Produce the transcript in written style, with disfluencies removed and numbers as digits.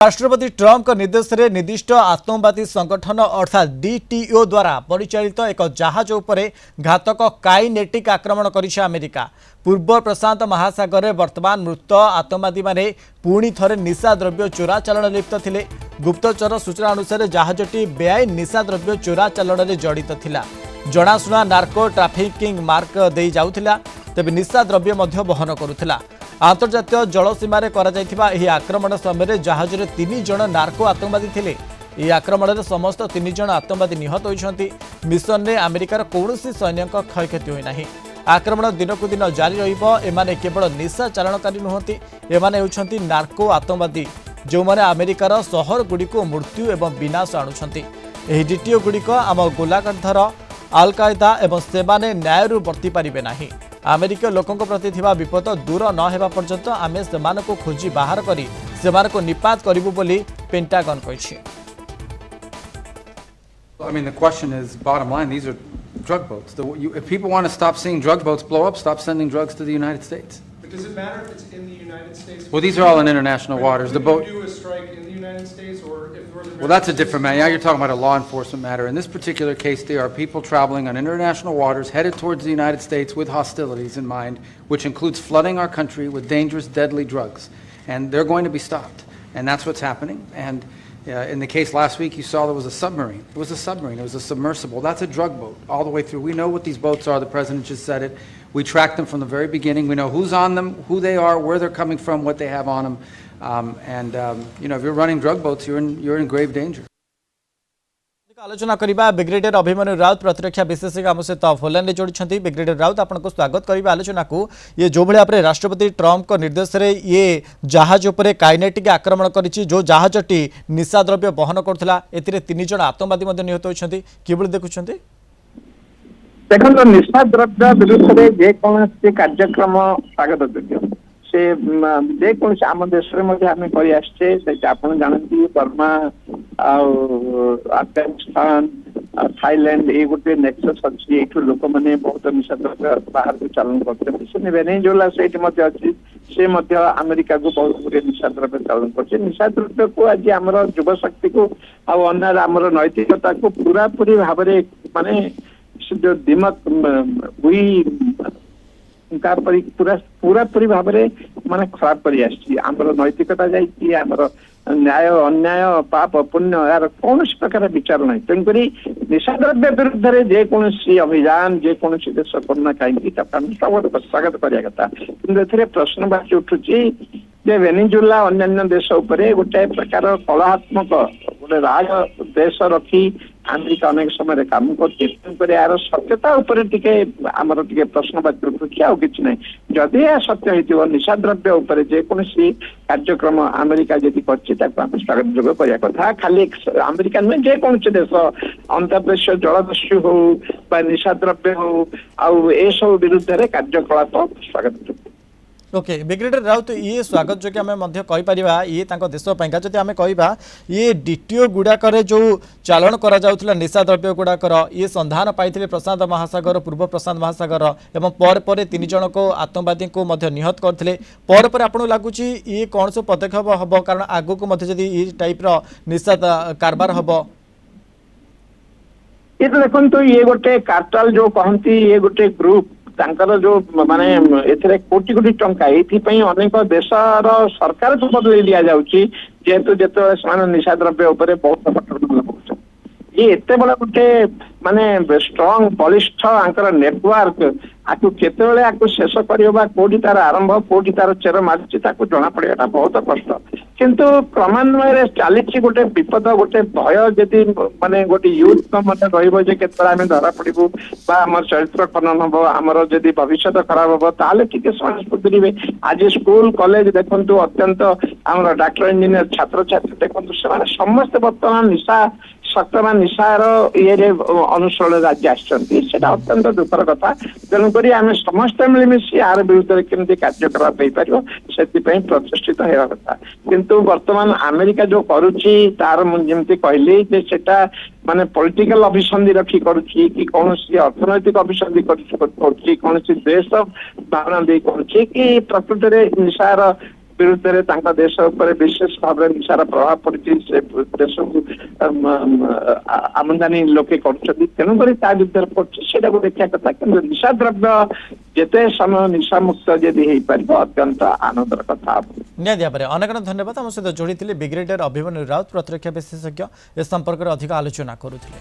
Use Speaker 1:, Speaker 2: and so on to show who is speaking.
Speaker 1: राष्ट्रपति ट्रम्प का निर्देश में निर्दिष्ट आतंकवादी संगठन अर्थात डीटीओ द्वारा परिचालित एक जहाज उपर घातक काइनेटिक आक्रमण करिছে अमेरिका। पूर्व प्रशांत महासागर में वर्तमान मृत आतंकवादी माने पुणी थरे निशा द्रव्य चोरा चालान लिप्त थिले। गुप्तचर सूचना अनुसार जहाजटी बेआईन निशा द्रव्य चोरा चालान में जड़ित थिला। जनाशुना नार्को ट्राफिकिंग मार्क दे जाउथिला, तेबे निशा द्रव्य मध्य बहन करुथिला। आंतर्जातीय जलसीमार आक्रमण समय जहाज में 3 जन नार्को आतंकवादी थिले। यह आक्रमण में समस्त 3 जन आतंकवादी निहत होइछंती। मिशन में अमेरिकार कौनसी सैन्यक क्षयक्षति होई नाही। आक्रमण दिनकु दिन जारी रहिबो। एमाने केवल निशा चालाणकारी नुहंती, एमाने हेउछंती नार्को आतंकवादी जो माने अमेरिकार सहर गुड़िको मृत्यु एवं विनाश आणुछंती। एही डीटीओ गुड़िक आम गोलाकांधर अल कायदा एवं सेमाने न्यायरु बर्ती पारिबे नाही। अमेरिका लोकों प्रति थिबा विपद दूर न हेबा पर्यंत आमे सेमानको खोजी बाहर करी सेमानको निपात करिबु बोली pentagon कहिछि।
Speaker 2: I mean, the question is, bottom line, these are drug boats. If people want to stop seeing drug boats blow up, stop sending drugs to the United States.
Speaker 3: But does it matter if it's in the United States?
Speaker 2: Well, these are all in international waters. The boat.
Speaker 3: Do a strike in the United States, or if Northern
Speaker 2: Well, that's a different matter. Now you're talking about a law enforcement matter. In this particular case, there are people traveling on international waters headed towards the United States with hostilities in mind, which includes flooding our country with dangerous, deadly drugs. And they're going to be stopped. And that's what's happening. And in the case last week, you saw there was a submarine. It was a submarine. It was a submersible. That's a drug boat all the way through. We know what these boats are. The president just said it. We track them from the very beginning. We know who's on them, who they are, where they're coming from, what they have on them. If you're running drug boats, you're in grave danger.
Speaker 1: आलोचना करिबा brigadier Abhimanyu Raut प्रतिरक्षा विशेषज्ञ आम सहित phone में जोड़ी। Brigadier Raut आपको स्वागत करिबा आलोचना को। ये जो भाई भाव राष्ट्रपति ट्रम्प को निर्देश में ये जहाज उपर काइनेटिक आक्रमण करिछि, जो जहाजटी निशा द्रव्य बहन करथिला, एतिरे 3 जन आतंकवादी निहत होइछन्ति। किबळ देखुछन्ति
Speaker 4: देखो निशा द्रव्य विरुद्ध में जेकोसी कार्यक्रम स्वागत योग्य से जेकोसी आम देश में कर आसचे। आप जानती बर्मा अफगानिस्तान थाईलैंड ये गोटे नेक्सस अच्छी ये लोक मैंने बहुत निशा द्रव्य बाहर को चालन करते। वेनेजुएला से अच्छी से अमेरिका को बहुत गुड़े निशा द्रव्य चालन करते। निशा द्रव्य को आज आम युव शक्ति को आम नैतिकता को पूरा पूरी भाव में माने जो दिमाग हुई पूरा पूरी भाव में माने खराब कर आमर नैतिकता जाइए आमर न्याय अन्याय पाप पुण्य यार कौन प्रकार विचार ना। तेणुक निशा द्रव्य विरुद्ध में जेकोसी अभियान जेकोसी देश करना कहीं स्वागत करने कथा कि प्रश्नवाची उठुची जे वेनेजुएला अन्य देश उपर गोटे प्रकार कलात्मक गोटे राग देश रखी अमेरिका अनेक समय काम कर यार सत्यता उपर आमर टे प्रश्नवाची उठुची आ कि ना। जदि यह सत्य हो निशा द्रव्य उपर जेकोसी कार्यक्रम अमेरिका जदि कर स्वागत जोग करने कथा। खाली अमेरिका नुहे जेकोसी देश अंतर्देशीय जलदस्यु हो निशा द्रव्य हो आ सब विरुद्ध में कार्यकलाप स्वागत जोग।
Speaker 1: ओके ब्रिगेडियर राउत ये स्वागत जो कि आम ये देश जब आम कह ये डीटीओ गुड़ाक जो चालन करा जाउथला निशा द्रव्य गुड़ाक ये संधान पाई प्रशांत महासागर पूर्व प्रशांत महासागर एवं पर 3 जन को आतंकवादी को निहत करते पर आपको लगुच ये कौन सब पदक्षेप हम कारण आग को ये टाइप निशा कारबार हम
Speaker 4: ये तो देखो ये गोटे कार्टेल जो कहती ये गोटे ग्रुप जो माने एथरे कोटी कोटी टंका ये अनेक देशर सरकार को बदल दि जाऊँगी जेहेतु जो निशा द्रव्य उपर बहुत कटकणा लगाउछन। ये एत बड़ा गोटे माने स्ट्रॉन्ग बलिष्ठ आंकर नेटवर्क आपको केतबेले आपको शेष करबा कोठी तार आरंभ कोठी तार चेर मारछि ताको जना पड़ेगा बहुत कष्ट। किंतु क्रमान्वय चली गोटे विपद गोटे भय जदि माने गोटे यूथ का मन रहिबो जे केतरा आमे धरा पड़िबो बा हमर चरित्र खनन हबो हमर जदि भविष्य खराब हबो ताले टिके समाज सुधरिबे। आज स्कूल कॉलेज देखंतु अत्यंत हमर डॉक्टर इंजीनियर छात्र छात्री देखंतु से समस्त वर्तमान निशा सत्तमा निशार ये अनुसरण राज्य अत्यंत दुखर कथा। तेणुक आम समस्त मिलमिशी यार विरुद्ध केमती कार्यकलाप हो पार से प्रतिष्ठित होगा कथा। किंतु वर्तमान अमेरिका जो करुच्ची तार जमी कहली सेटा माने पॉलिटिकल अभिसंधि रखी करुच्ची कि कौन अर्थनैतिक अभिसंधि कौन देश भावना दे कि प्रकृत निशार ବିରୁଦ୍ଧରେ ତାଙ୍କ ଦେଶ ଉପରେ ବିଶେଷ ଭାବରେ ନିଶାର ପ୍ରଭାବ ପଡିଛି ସେ ଦେଶକୁ ଆମଦାନୀ ଲୋକେ କରୁଛନ୍ତି ତେଣୁକରି ତା ବିରୁଦ୍ଧରେ ପଡୁଛି ସେଇଟାକୁ ଦେଖିବା କଥା କିନ୍ତୁ ନିଶା ଦ୍ରବ୍ୟ ଯେତେ ସମୟ ନିଶାମୁକ୍ତ ଯଦି ହେଇପାରିବ ଅତ୍ୟନ୍ତ ଆନନ୍ଦର କଥା ହବ।
Speaker 1: ନିହାତି ଭାବରେ ଅନେକ ଧନ୍ୟବାଦ ଆମ ସହିତ ଯୋଡ଼ିଥିଲେ ବ୍ରିଗେଡିୟର ଅଭିମନ୍ୟୁ ରାଉତ ପ୍ରତିରକ୍ଷା ବିଶେଷଜ୍ଞ ଏ ସମ୍ପର୍କରେ ଅଧିକ ଆଲୋଚନା କରୁଥିଲେ।